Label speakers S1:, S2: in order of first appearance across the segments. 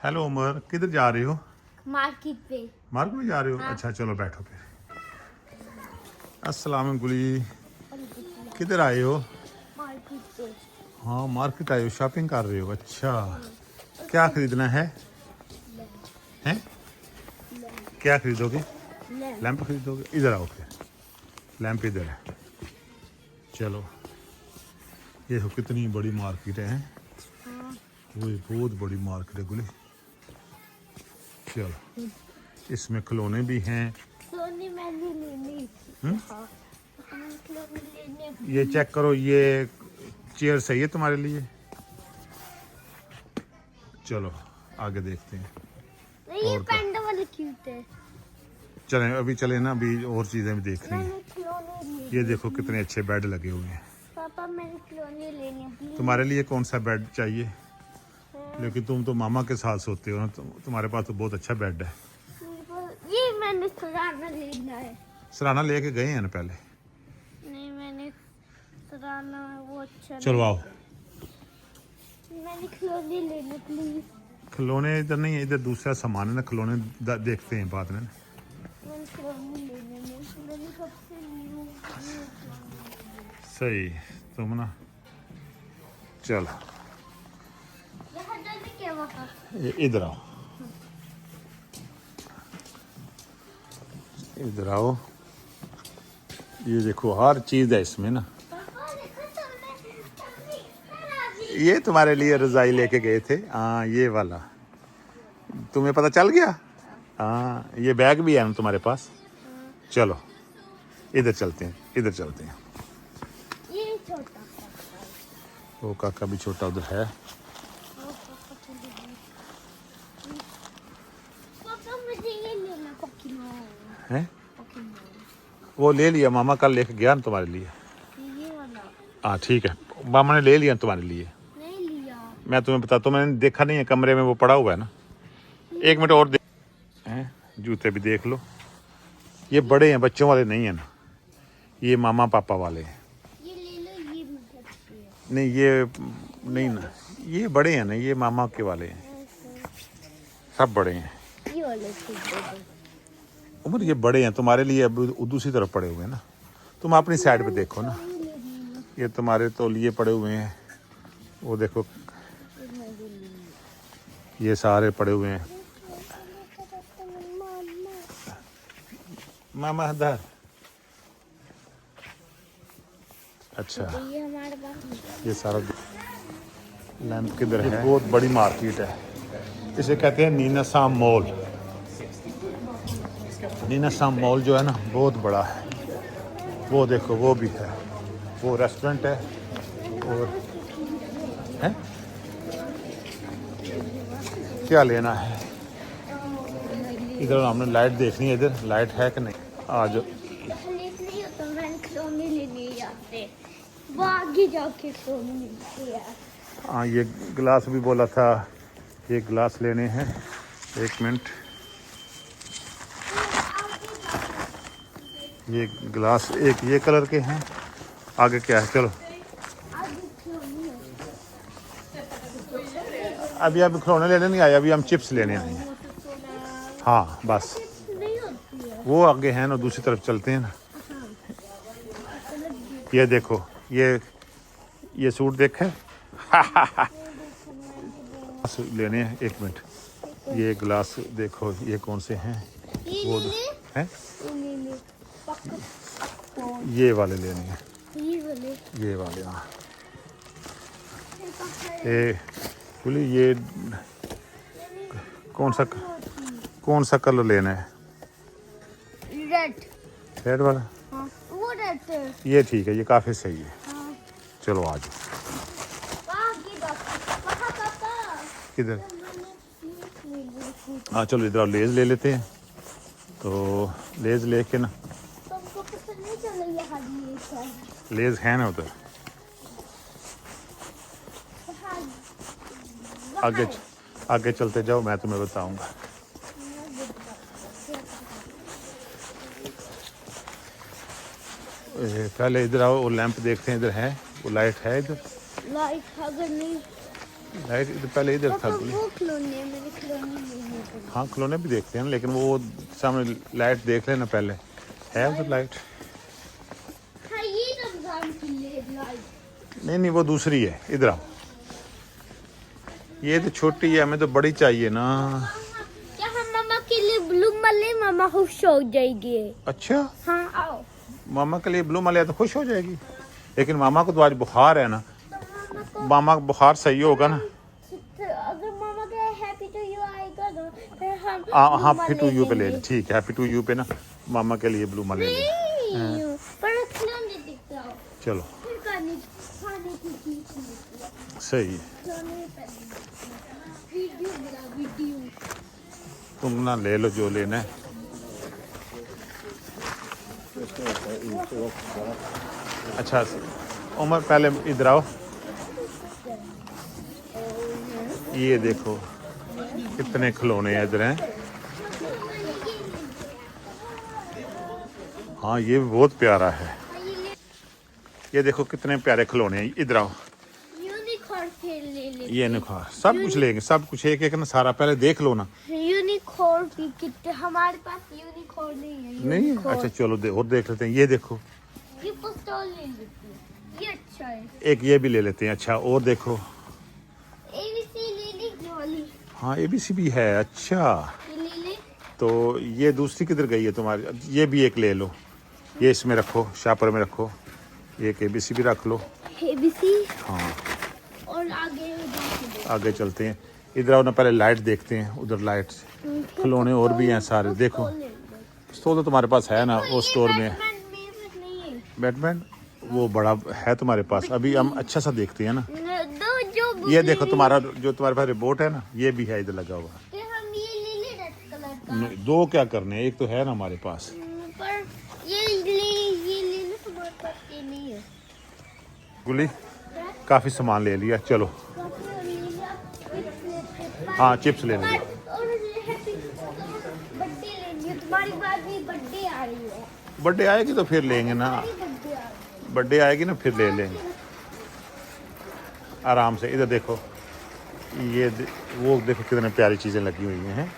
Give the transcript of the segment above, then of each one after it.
S1: Hello Umar, किधर जा रहे हो?
S2: मार्केट पे।
S1: मार्केट में जा रहे हो?
S2: हाँ।
S1: अच्छा चलो बैठो फिर। अस्सलाम वालेकुम गुली, किधर आए हो?
S2: मार्केट पे।
S1: हाँ मार्केट आए हो, शॉपिंग कर रहे हो? अच्छा, क्या खरीदना है? हैं? क्या खरीदोगे? लैंप खरीदोगे? इधर आओ फिर, लैंप इधर है। चलो, ये देखो कितनी बड़ी मार्केट है। वो बहुत बड़ी मार्केट है गुली। चलो, इसमें खिलौने भी हैं।
S2: खिलौने मैंने लेने। हाँ, मैंने खिलौने लेने।
S1: ये चेक करो, ये चेयर सही है तुम्हारे लिए? चलो आगे देखते हैं।
S2: नहीं, ये
S1: और क्या?
S2: पैंडा वाले क्यूट है।
S1: चलें अभी चले ना, अभी और चीज़ें भी देख रही हैं।
S2: मैंने खिलौने लेने।
S1: ये देखो कितने अच्छे बेड लगे हुए हैं।
S2: पापा मैंने खिलौने लेने हैं, please।
S1: तुम्हारे लिए कौन सा बेड चाहिए? लेकिन तुम तो मामा के साथ सोते हो ना, तुम्हारे पास तो बहुत अच्छा बेड है।
S2: ये मैंने सराहना लेना है।
S1: सराहना लेके गए हैं ना पहले।
S2: नहीं, मैंने सराहना वो अच्छा
S1: चलो आओ।
S2: नहीं। मैंने खिलौने लेने, प्लीज।
S1: खिलौने इधर नहीं है, इधर दूसरा सामान है ना, खिलौने देखते हैं बाद में।
S2: मैंने खिलौने लेने हैं, मैंने सबसे न्यू
S1: सही, तुम ना चलो
S2: यहाँ जाने क्या वहाँ।
S1: इधर आओ, इधर आओ। ये देखो हर चीज़ है इसमें ना।
S2: पापा देखो, तुमने
S1: ये तुम्हारे लिए रजाई लेके गए थे, हाँ ये वाला। तुम्हें पता चल गया? हाँ, ये बैग भी है ना तुम्हारे पास। चलो इधर चलते हैं, इधर चलते हैं।
S2: ये छोटा पापा।
S1: वो काका भी छोटा उधर है।
S2: पापा मुझे ये लेना, पोकेमोन।
S1: हैं?
S2: पोकेमोन
S1: वो ले लिया, मामा कल लेके गया ना तुम्हारे लिए।
S2: ये वाला
S1: हाँ ठीक है, मामा ने ले लिया तुम्हारे लिए।
S2: नहीं लिया।
S1: मैं तुम्हें बताता हूँ, मैंने देखा नहीं है, कमरे में वो पड़ा हुआ है ना। एक मिनट और हैं, जूते भी देख लो। ये बड़े हैं, बच्चों वाले नहीं है ना, ये मामा पापा वाले हैं।
S2: ये ले लो, ये मुझे अच्छी है।
S1: नहीं ये नहीं ना, ये बड़े हैं ना, ये मामा के वाले हैं, सब बड़े हैं।
S2: ये वाले ठीक है।
S1: उमर ये बड़े हैं तुम्हारे लिए, अब दूसरी तरफ पड़े हुए हैं ना। तुम अपनी साइड पे देखो ना, ये तुम्हारे तौलिए पड़े हुए हैं, वो देखो ये सारे पड़े हुए हैं। मामा इधर। अच्छा,
S2: ये हमारे पास
S1: ये सारा लैंप किधर है? बहुत बड़ी मार्केट है, इसे कहते हैं नीनासाम मॉल। नीनासाम मॉल जो है ना बहुत बड़ा है। वो देखो वो भी है, वो रेस्टोरेंट है। और है क्या लेना है? इधर हमने लाइट देखनी है, इधर लाइट है कि नहीं? आ जाओ।
S2: लेट नहीं होता, मैंने खिलौने लेने जाते वो आगे जाके खिलौने मिलते यार।
S1: हाँ ये गिलास भी बोला था, ये गिलास लेने हैं। एक मिनट, ये गिलास एक ये कलर के हैं। आगे क्या है? चलो
S2: आगे खिलौने
S1: अभी खिलौने लेने नहीं आए, अभी हम चिप्स लेने आए हैं। हाँ बस
S2: नहीं होती है।
S1: वो आगे हैं ना, दूसरी तरफ चलते हैं ना। ये देखो, ये सूट देखे लेने हैं। एक मिनट, ये गिलास देखो, ये कौन से हैं? वो हैं, ये वाले लेने हैं, ये वाले। हाँ बोली ये कौन सा कलर लेना है?
S2: रेड।
S1: रेड वाला?
S2: हाँ, वो रेड है।
S1: ये ठीक है, ये काफ़ी सही है।
S2: हाँ।
S1: चलो आ जाओ। किधर? हाँ चलो इधर लेज ले लेते हैं। तो लेज लेके ना,
S2: तुमको पसंद नहीं चला यहाँ ये
S1: लेज है ना उधर। आगे आगे चलते जाओ, मैं तुम्हें बताऊंगा। पहले इधर आओ, वो लैंप देखते हैं, इधर है वो लाइट है इधर।
S2: लाइट अगर नहीं
S1: लाइट पहले इधर था।
S2: पापा वो खिलौने मेरे खिलौने नहीं है।
S1: हाँ खिलौने भी देखते हैं लेकिन वो सामने लाइट देख लेना पहले, है उधर लाइट?
S2: हाँ ये रमजान की लाइट।
S1: नहीं वो दूसरी है, इधर आओ। ये तो छोटी है, हमें तो बड़ी चाहिए ना।
S2: क्या हम मामा के लिए ब्लू मले मामा खुश हो जाएगी।
S1: अच्छा
S2: हाँ आओ।
S1: मामा के लिए ब्लू मालिया तो खुश हो जाएगी, लेकिन मामा को तो आज बुखार है ना। मामा का बुखार सही होगा ना?
S2: अगर मामा का हैप्पी टू यू आएगा ना फिर हम
S1: हाँ हैप्पी टू यू पे ले ले, ठीक है हैप्पी टू यू पे ना मामा के लिए ब्लू मालिया ले।
S2: नहीं पर खिलौने दिखता हो।
S1: चलो
S2: फिर खाने की चीज निकला।
S1: सही है,
S2: खिलौने पहले वीडियो बना वीडियो।
S1: तुम ना ले लो जो लेना है। अच्छा उमर पहले इधर आओ, ये देखो कितने खिलौने इधर हैं। हाँ ये भी बहुत प्यारा है, ये देखो कितने प्यारे खिलौने हैं। इधर आओ,
S2: यूनिकॉर्न फिर ले ले।
S1: ये निखार सब कुछ लेंगे, सब कुछ एक एक ना सारा पहले देख लो ना।
S2: यूनिकॉर्न भी कितने, हमारे पास यूनिकॉर्न नहीं है।
S1: नहीं
S2: unicorn।
S1: अच्छा चलो और देख लेते हैं। ये देखो
S2: ये पिस्तौल ले लेते हैं, ये अच्छा है।
S1: एक ये भी ले लेते हैं। अच्छा और देखो,
S2: ABC ले ली वाली,
S1: हाँ ABC भी है। अच्छा
S2: ये ले ले।
S1: तो ये दूसरी किधर गई है तुम्हारी? ये भी एक ले लो, ये इसमें रखो, शापर में रखो। एक ABC भी रख लो।
S2: ABC
S1: हाँ
S2: और आगे
S1: आगे चलते हैं। इधर आओ ना, पहले लाइट देखते हैं। उधर लाइट खिलौने और भी हैं सारे, देखो। तो तुम्हारे पास है ना वो स्टोर में बैटमैन, वो बड़ा है तुम्हारे पास। अभी हम अच्छा सा देखते हैं ना।
S2: दो जो
S1: ये देखो तुम्हारा जो तुम्हारे पास रिमोट है ना, ये भी है इधर लगा हुआ।
S2: फिर हम ये ले ले रेड कलर का।
S1: नहीं, दो क्या करने हैं, एक तो है ना हमारे पास।
S2: पर ये ले लो, तुम्हारे पास ये नहीं है।
S1: गुली काफी सामान ले लिया, चलो। हाँ चिप्स ले लेंगे।
S2: और बर्थडे लेंगे, तुम्हारी बात भी बर्थडे आ रही है।
S1: बर्थडे आएगी तो फिर लेंगे ना,
S2: बर्थडे आ रही है।
S1: बर्थडे आएगी ना फिर ले लेंगे आराम से। इधर देखो वो देखो कितने प्यारी चीजें लगी हुई हैं।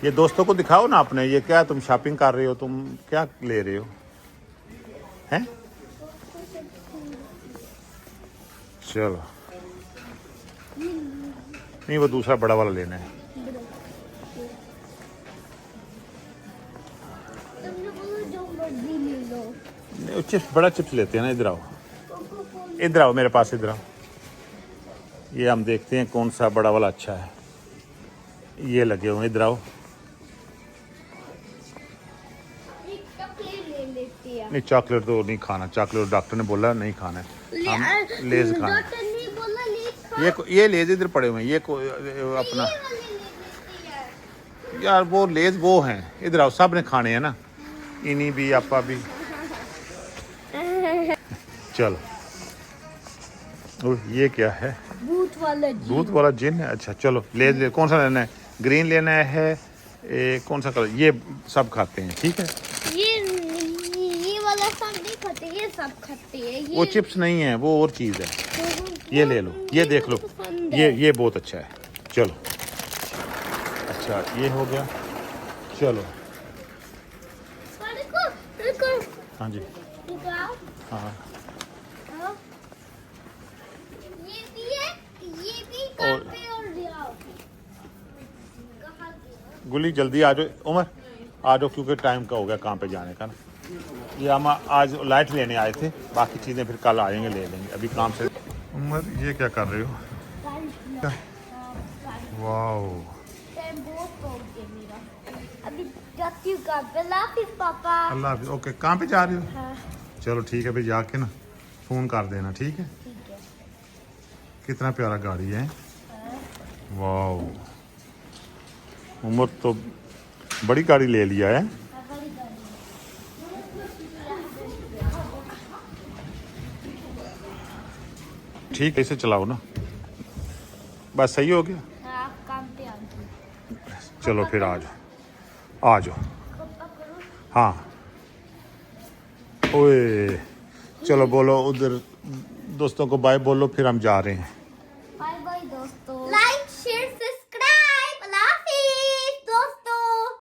S1: ये दोस्तों को दिखाओ ना अपने, ये क्या तुम शॉपिंग कर रहे हो, तुम क्या ले रहे हो हैं? चलो नहीं वो दूसरा बड़ा वाला लेना है।
S2: तुमने बोला जो मर्जी ले लो।
S1: नहीं, चिप्स बड़ा चिप्स लेते हैं ना। इधर आओ, इधर आओ मेरे पास, इधर आओ। ये हम देखते हैं कौन सा बड़ा वाला अच्छा है। ये लगे हुए, इधर आओ।
S2: एक चॉकलेट ले लेती है।
S1: नहीं चॉकलेट तो नहीं खाना, चॉकलेट डॉक्टर ने बोला नहीं खाना है, हम लेज खाना है।
S2: डॉक्टर ने बोला लेज खा।
S1: ये लेज इधर पड़े हुए हैं, ये अपना
S2: ये वाले ले लेती है।
S1: यार वो लेज वो हैं। इधर आओ, सब ने खाने हैं ना, इन्हीं भी आपा भी। चलो ये क्या है?
S2: भूत वाला जी।
S1: दूध वाला जिन है। अच्छा चलो लेज ले, कौन सा लेना है? ग्रीन लेना है, कौन सा कलर? ये सब खाते हैं, ठीक है।
S2: ये वाला सब नहीं खाते, ये सब खाते हैं।
S1: वो चिप्स नहीं है, वो और चीज़ है। ये ले लो, ये देख लो, ये बहुत अच्छा है। चलो अच्छा ये हो गया, चलो।
S2: रुको रुको
S1: हाँ जी
S2: रुको आओ।
S1: हाँ
S2: आओ। ये भी है, ये भी
S1: और-
S2: कहाँ पे और ले आओ। कहाँ पे?
S1: गुली जल्दी आ जाओ, उमर आ जाओ क्योंकि टाइम का हो गया काम पे जाने का ना। ये हम आज लाइट लेने आए थे, बाकी चीज़ें फिर कल आएंगे ले लेंगे, अभी काम से। उमर ये क्या कर रहे हो? वाओ
S2: बहुत हो गया मेरा। अभी जाती हूँ काम पे। लाफिस पापा।
S1: अल्लाह हाफिज़। ओके कहाँ पे जा रहे हो?
S2: हाँ
S1: चलो ठीक है, फिर जाके ना फ़ोन कर देना, ठीक है।
S2: ठीक है।
S1: कितना प्यारा गाड़ी है। वाओ उमर तो बड़ी गाड़ी ले लिया है। ठीक है इसे चलाओ ना, बस सही हो गया।
S2: हाँ काम पे आ गई।
S1: चलो फिर आ जाओ, आ जाओ।
S2: पापा करो।
S1: हाँ ओए चलो बोलो, उधर दोस्तों को बाय बोलो, फिर हम जा रहे हैं।